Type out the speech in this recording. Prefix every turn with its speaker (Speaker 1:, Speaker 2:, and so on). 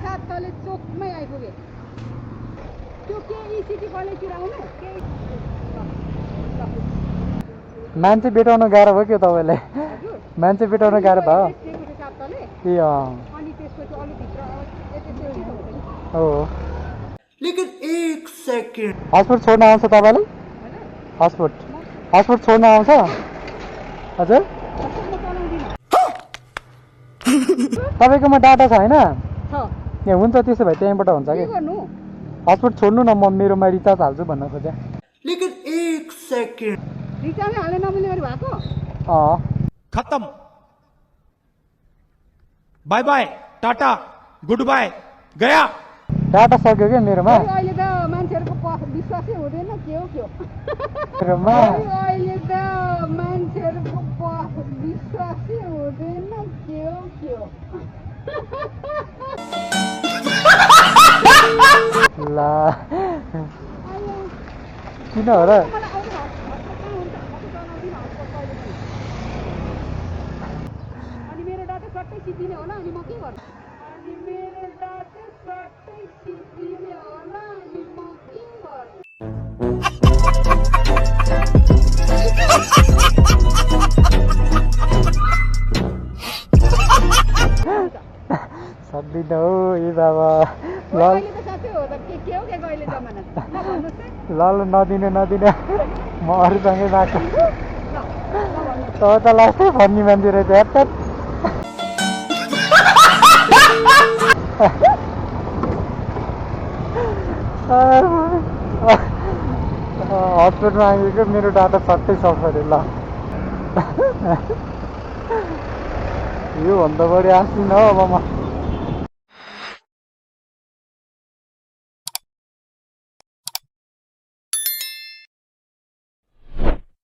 Speaker 1: साथ तले चोकमै आइपुगे त्यो केही सिटी कलेजतिर आउनु केही
Speaker 2: मान्छे भेटाउन गाह्रो भयो के तपाईँलाई मान्छे भेटाउन गाह्रो भयो
Speaker 1: ए अनि त्यसपछि अलि भित्र
Speaker 2: हो लेकिन 1 सेकेन्ड हस्पिटल छोड्न आउँछ तपाईँलाई हस्पिटल छोड्न आउँछ हजुर तपाईँकोमा डाटा छ होइन ए हुन्छ त्यसो भए त्यहीँबाट हुन्छ कि हस्पिटल छोड्नु न म मेरोमा रिचार्ज हाल्छु भन्न खोजेँ लेकिन 1 सेकेन्ड
Speaker 1: रिचार्ज हाल्न नमिल्ने गरी भएको
Speaker 3: खत्म बाय बाय टाटा गुड बाय गया
Speaker 2: डाटा सक्यो क्या मेरोमा
Speaker 1: अहिले त मान्छेहरूको विश्वासै हुँदैन के हो
Speaker 2: मेरोमा
Speaker 1: अहिले त मान्छेहरूको विश्वासै हुँदैन के हो
Speaker 2: ला किन हो र
Speaker 1: अनि मेरो डाटा सट्टै सिद्धिने होला अनि म के गर्छु अनि मेरो डाटा सट्टै सिद्धिने होला अनि म के गर्छु
Speaker 2: सक्दिनँ हौ ए बाबा ल
Speaker 1: अहिले त साँच्चै हो त के हो के अहिले जमाना
Speaker 2: ल नदिने म अरूसँगै बाँच्छु तँ त लास्टै भन्ने मान्छे रहेछ हस्पिटलमा आएको मेरो डाटा सट्टै सक्छ अरे ल योभन्दा बढी आँसिन हो अब म